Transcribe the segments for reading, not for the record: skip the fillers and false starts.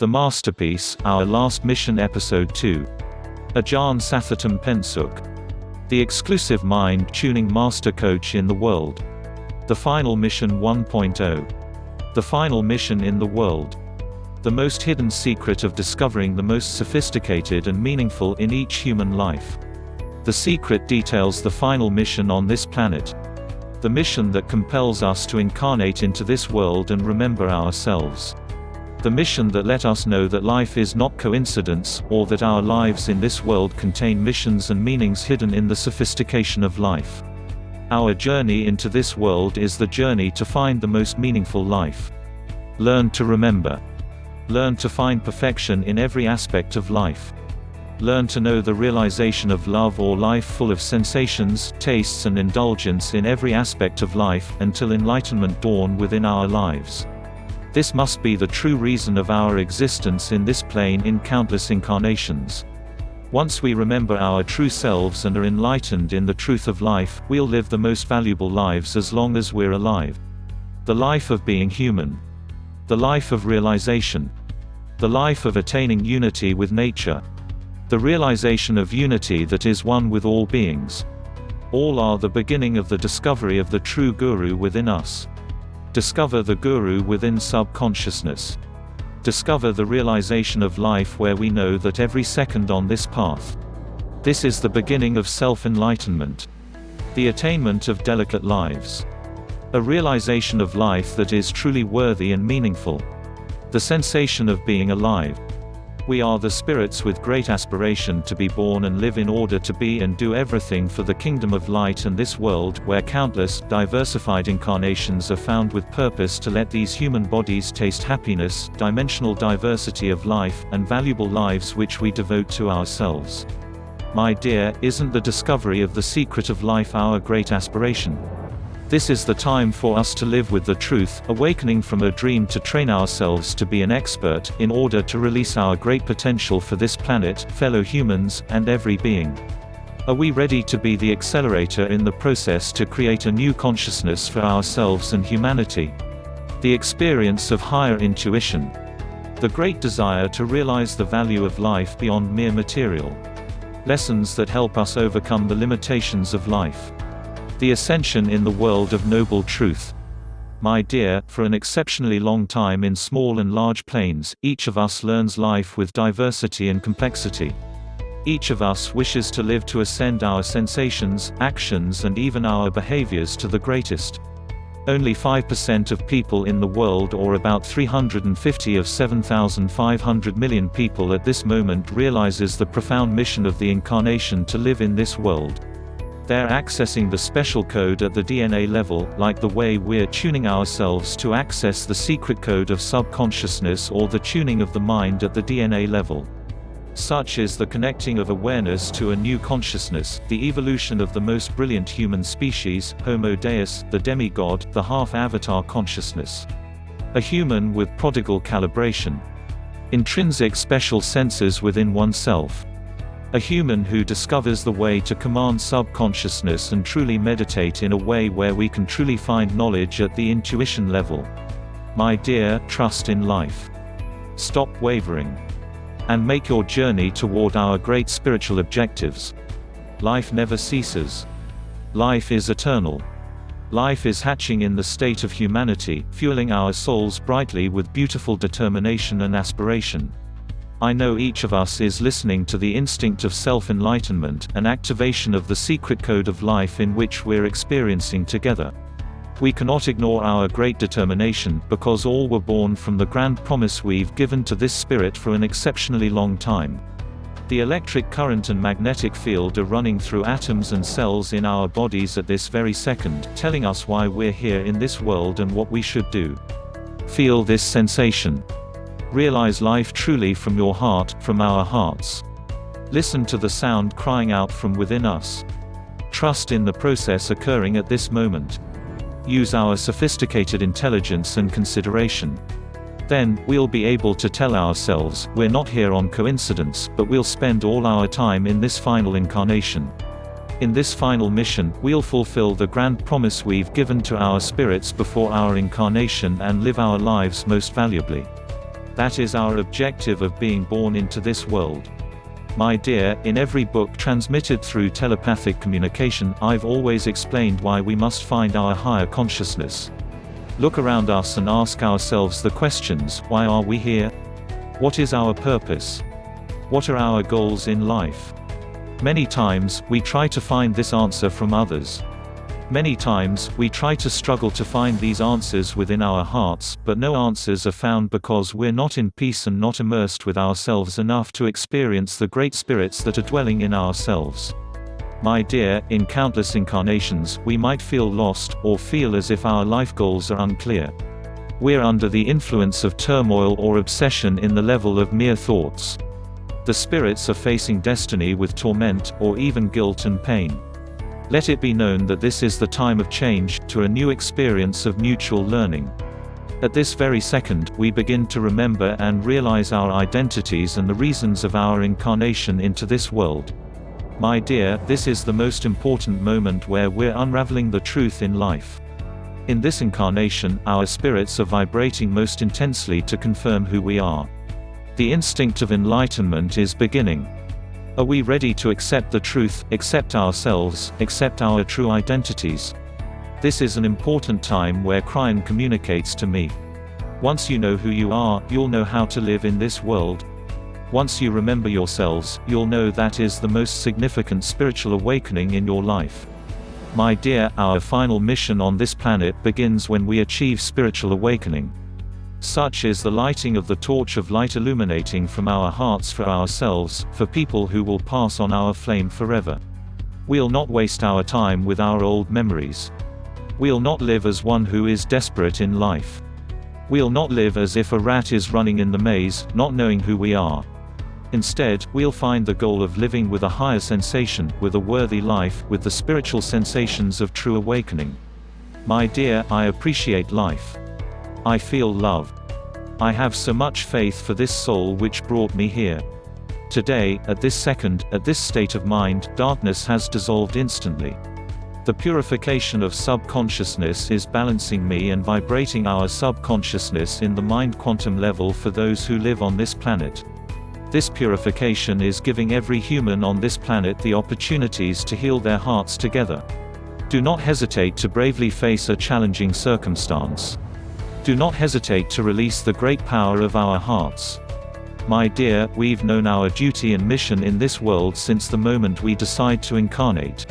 The Masterpiece, Our Last Mission Episode 2. Ajarn Sathittham Pensuk. The exclusive mind-tuning master coach in the world. The Final Mission 1.0. The final mission in the world. The most hidden secret of discovering the most sophisticated and meaningful in each human life. The secret details the final mission on this planet. The mission that compels us to incarnate into this world and remember ourselves. The mission that let us know that life is not coincidence, or that our lives in this world contain missions and meanings hidden in the sophistication of life. Our journey into this world is the journey to find the most meaningful life. Learn to remember. Learn to find perfection in every aspect of life. Learn to know the realization of love or life full of sensations, tastes and indulgence in every aspect of life, until enlightenment dawn within our lives. This must be the true reason of our existence in this plane in countless incarnations. Once we remember our true selves and are enlightened in the truth of life, we'll live the most valuable lives as long as we're alive. The life of being human. The life of realization. The life of attaining unity with nature. The realization of unity that is one with all beings. All are the beginning of the discovery of the true Guru within us. Discover the Guru within subconsciousness. Discover the realization of life where we know that every second on this path. This is the beginning of self-enlightenment. The attainment of delicate lives. A realization of life that is truly worthy and meaningful. The sensation of being alive. We are the spirits with great aspiration to be born and live in order to be and do everything for the kingdom of light and this world where countless, diversified incarnations are found with purpose to let these human bodies taste happiness, dimensional diversity of life, and valuable lives which we devote to ourselves. My dear, isn't the discovery of the secret of life our great aspiration? This is the time for us to live with the truth, awakening from a dream to train ourselves to be an expert, in order to release our great potential for this planet, fellow humans, and every being. Are we ready to be the accelerator in the process to create a new consciousness for ourselves and humanity? The experience of higher intuition. The great desire to realize the value of life beyond mere material. Lessons that help us overcome the limitations of life. The ascension in the world of noble truth. My dear, for an exceptionally long time in small and large planes, each of us learns life with diversity and complexity. Each of us wishes to live to ascend our sensations, actions and even our behaviors to the greatest. Only 5% of people in the world, or about 350 of 7,500 million people at this moment, realizes the profound mission of the incarnation to live in this world. They're accessing the special code at the DNA level, like the way we're tuning ourselves to access the secret code of subconsciousness or the tuning of the mind at the DNA level. Such is the connecting of awareness to a new consciousness, the evolution of the most brilliant human species, Homo Deus, the demigod, the half-avatar consciousness. A human with prodigal calibration. Intrinsic special senses within oneself. A human who discovers the way to command subconsciousness and truly meditate in a way where we can truly find knowledge at the intuition level. My dear, trust in life. Stop wavering. And make your journey toward our great spiritual objectives. Life never ceases. Life is eternal. Life is hatching in the state of humanity, fueling our souls brightly with beautiful determination and aspiration. I know each of us is listening to the instinct of self-enlightenment, an activation of the secret code of life in which we're experiencing together. We cannot ignore our great determination, because all were born from the grand promise we've given to this spirit for an exceptionally long time. The electric current and magnetic field are running through atoms and cells in our bodies at this very second, telling us why we're here in this world and what we should do. Feel this sensation. Realize life truly from your heart, from our hearts. Listen to the sound crying out from within us. Trust in the process occurring at this moment. Use our sophisticated intelligence and consideration. Then, we'll be able to tell ourselves, we're not here on coincidence, but we'll spend all our time in this final incarnation. In this final mission, we'll fulfill the grand promise we've given to our spirits before our incarnation and live our lives most valuably. That is our objective of being born into this world. My dear, in every book transmitted through telepathic communication, I've always explained why we must find our higher consciousness. Look around us and ask ourselves the questions: why are we here? What is our purpose? What are our goals in life? Many times, we try to find this answer from others. Many times, we try to struggle to find these answers within our hearts, but no answers are found because we're not in peace and not immersed with ourselves enough to experience the great spirits that are dwelling in ourselves. My dear, in countless incarnations, we might feel lost, or feel as if our life goals are unclear. We're under the influence of turmoil or obsession in the level of mere thoughts. The spirits are facing destiny with torment, or even guilt and pain. Let it be known that this is the time of change, to a new experience of mutual learning. At this very second, we begin to remember and realize our identities and the reasons of our incarnation into this world. My dear, this is the most important moment where we're unraveling the truth in life. In this incarnation, our spirits are vibrating most intensely to confirm who we are. The instinct of enlightenment is beginning. Are we ready to accept the truth, accept ourselves, accept our true identities? This is an important time where Kryon communicates to me. Once you know who you are, you'll know how to live in this world. Once you remember yourselves, you'll know that is the most significant spiritual awakening in your life. My dear, our final mission on this planet begins when we achieve spiritual awakening. Such is the lighting of the torch of light illuminating from our hearts for ourselves, for people who will pass on our flame forever. We'll not waste our time with our old memories. We'll not live as one who is desperate in life. We'll not live as if a rat is running in the maze, not knowing who we are. Instead, we'll find the goal of living with a higher sensation, with a worthy life, with the spiritual sensations of true awakening. My dear, I appreciate life. I feel love. I have so much faith for this soul which brought me here. Today, at this second, at this state of mind, darkness has dissolved instantly. The purification of subconsciousness is balancing me and vibrating our subconsciousness in the mind quantum level for those who live on this planet. This purification is giving every human on this planet the opportunities to heal their hearts together. Do not hesitate to bravely face a challenging circumstance. Do not hesitate to release the great power of our hearts. My dear, we've known our duty and mission in this world since the moment we decide to incarnate.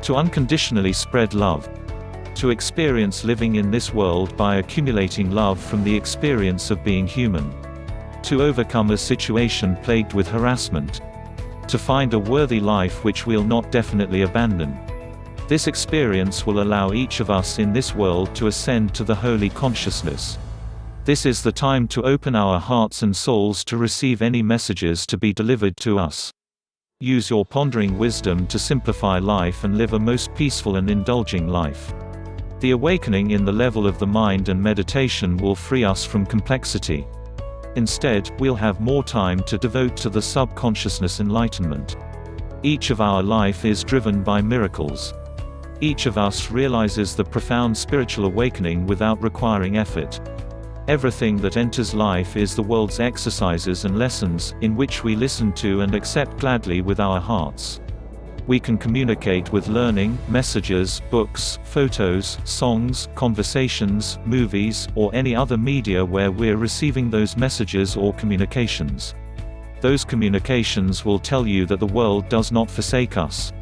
To unconditionally spread love. To experience living in this world by accumulating love from the experience of being human. To overcome a situation plagued with harassment. To find a worthy life which we'll not definitely abandon. This experience will allow each of us in this world to ascend to the holy consciousness. This is the time to open our hearts and souls to receive any messages to be delivered to us. Use your pondering wisdom to simplify life and live a most peaceful and indulging life. The awakening in the level of the mind and meditation will free us from complexity. Instead, we'll have more time to devote to the subconsciousness enlightenment. Each of our life is driven by miracles. Each of us realizes the profound spiritual awakening without requiring effort. Everything that enters life is the world's exercises and lessons, in which we listen to and accept gladly with our hearts. We can communicate with learning, messages, books, photos, songs, conversations, movies, or any other media where we're receiving those messages or communications. Those communications will tell you that the world does not forsake us.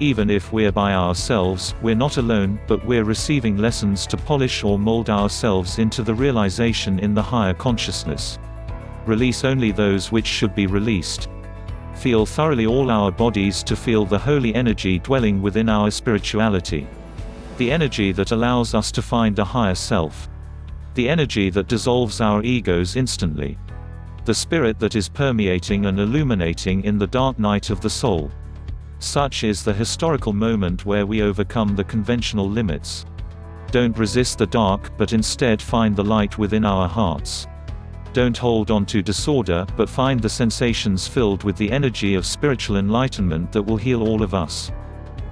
Even if we're by ourselves, we're not alone, but we're receiving lessons to polish or mold ourselves into the realization in the higher consciousness. Release only those which should be released. Feel thoroughly all our bodies to feel the holy energy dwelling within our spirituality. The energy that allows us to find a higher self. The energy that dissolves our egos instantly. The spirit that is permeating and illuminating in the dark night of the soul. Such is the historical moment where we overcome the conventional limits. Don't resist the dark, but instead find the light within our hearts. Don't hold on to disorder, but find the sensations filled with the energy of spiritual enlightenment that will heal all of us.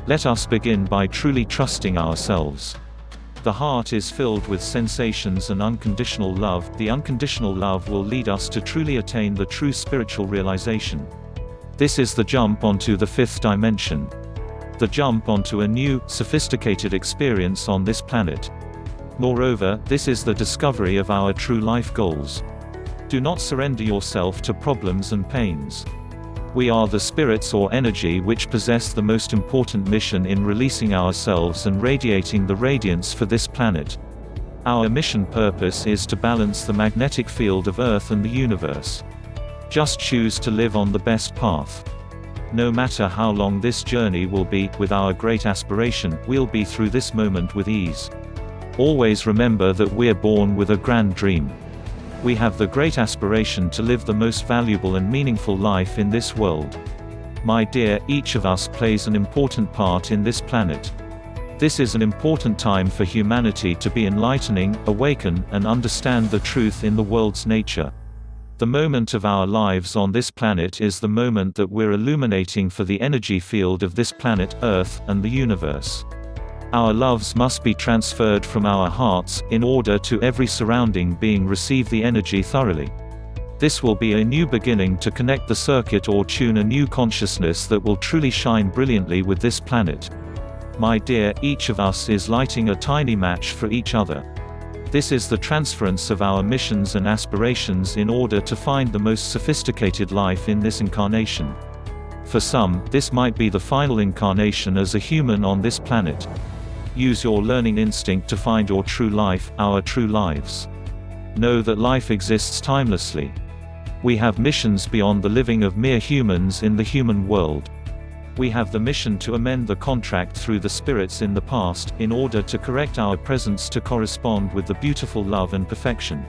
Let us begin by truly trusting ourselves. The heart is filled with sensations and unconditional love. The unconditional love will lead us to truly attain the true spiritual realization. This is the jump onto the fifth dimension. The jump onto a new, sophisticated experience on this planet. Moreover, this is the discovery of our true life goals. Do not surrender yourself to problems and pains. We are the spirits or energy which possess the most important mission in releasing ourselves and radiating the radiance for this planet. Our mission purpose is to balance the magnetic field of Earth and the universe. Just choose to live on the best path. No matter how long this journey will be, with our great aspiration, we'll be through this moment with ease. Always remember that we're born with a grand dream. We have the great aspiration to live the most valuable and meaningful life in this world. My dear, each of us plays an important part in this planet. This is an important time for humanity to be enlightening, awaken, and understand the truth in the world's nature. The moment of our lives on this planet is the moment that we're illuminating for the energy field of this planet, Earth, and the universe. Our loves must be transferred from our hearts, in order to every surrounding being receive the energy thoroughly. This will be a new beginning to connect the circuit or tune a new consciousness that will truly shine brilliantly with this planet. My dear, each of us is lighting a tiny match for each other. This is the transference of our missions and aspirations in order to find the most sophisticated life in this incarnation. For some, this might be the final incarnation as a human on this planet. Use your learning instinct to find your true life, our true lives. Know that life exists timelessly. We have missions beyond the living of mere humans in the human world. We have the mission to amend the contract through the spirits in the past, in order to correct our presence to correspond with the beautiful love and perfection.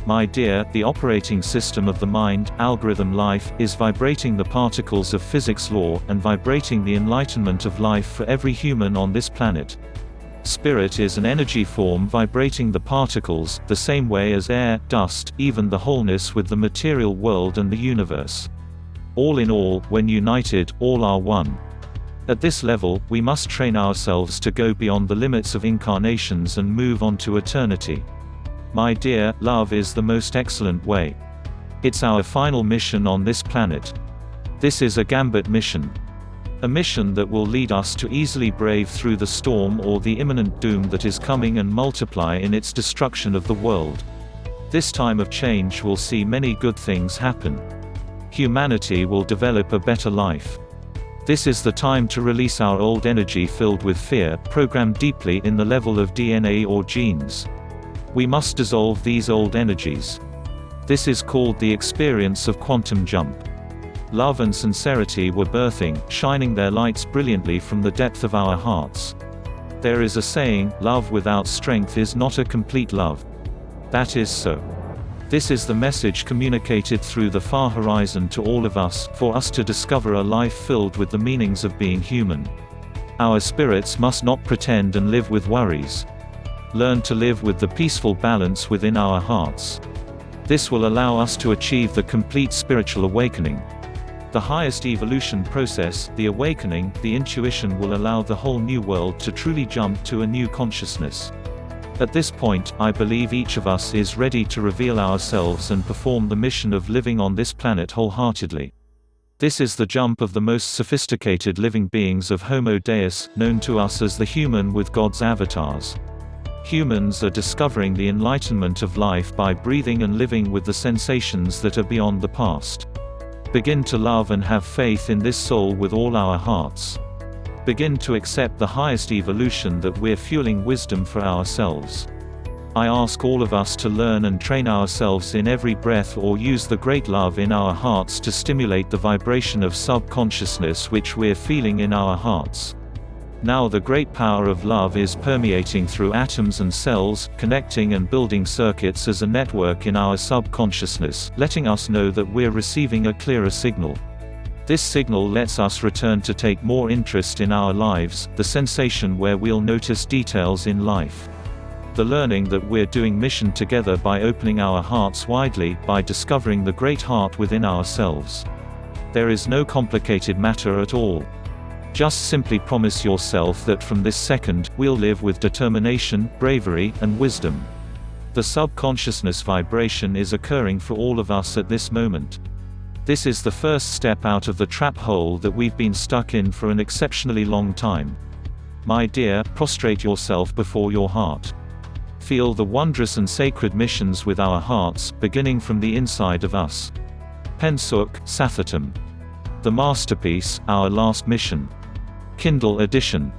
My dear, the operating system of the mind, algorithm life, is vibrating the particles of physics law, and vibrating the enlightenment of life for every human on this planet. Spirit is an energy form vibrating the particles, the same way as air, dust, even the wholeness with the material world and the universe. All in all, when united, all are one. At this level, we must train ourselves to go beyond the limits of incarnations and move on to eternity. My dear, love is the most excellent way. It's our final mission on this planet. This is a gambit mission. A mission that will lead us to easily brave through the storm or the imminent doom that is coming and multiply in its destruction of the world. This time of change will see many good things happen. Humanity will develop a better life. This is the time to release our old energy filled with fear, programmed deeply in the level of DNA or genes. We must dissolve these old energies. This is called the experience of quantum jump. Love and sincerity were birthing, shining their lights brilliantly from the depth of our hearts. There is a saying, love without strength is not a complete love. That is so. This is the message communicated through the far horizon to all of us, for us to discover a life filled with the meanings of being human. Our spirits must not pretend and live with worries. Learn to live with the peaceful balance within our hearts. This will allow us to achieve the complete spiritual awakening. The highest evolution process, the awakening, the intuition will allow the whole new world to truly jump to a new consciousness. At this point, I believe each of us is ready to reveal ourselves and perform the mission of living on this planet wholeheartedly. This is the jump of the most sophisticated living beings of Homo Deus, known to us as the human with God's avatars. Humans are discovering the enlightenment of life by breathing and living with the sensations that are beyond the past. Begin to love and have faith in this soul with all our hearts. Begin to accept the highest evolution that we're fueling wisdom for ourselves. I ask all of us to learn and train ourselves in every breath or use the great love in our hearts to stimulate the vibration of subconsciousness which we're feeling in our hearts. Now the great power of love is permeating through atoms and cells, connecting and building circuits as a network in our subconsciousness, letting us know that we're receiving a clearer signal. This signal lets us return to take more interest in our lives, the sensation where we'll notice details in life. The learning that we're doing mission together by opening our hearts widely, by discovering the great heart within ourselves. There is no complicated matter at all. Just simply promise yourself that from this second, we'll live with determination, bravery, and wisdom. The subconsciousness vibration is occurring for all of us at this moment. This is the first step out of the trap hole that we've been stuck in for an exceptionally long time. My dear, prostrate yourself before your heart. Feel the wondrous and sacred missions with our hearts, beginning from the inside of us. Pensuk, Sathittham. The Masterpiece, Our Last Mission. Kindle edition.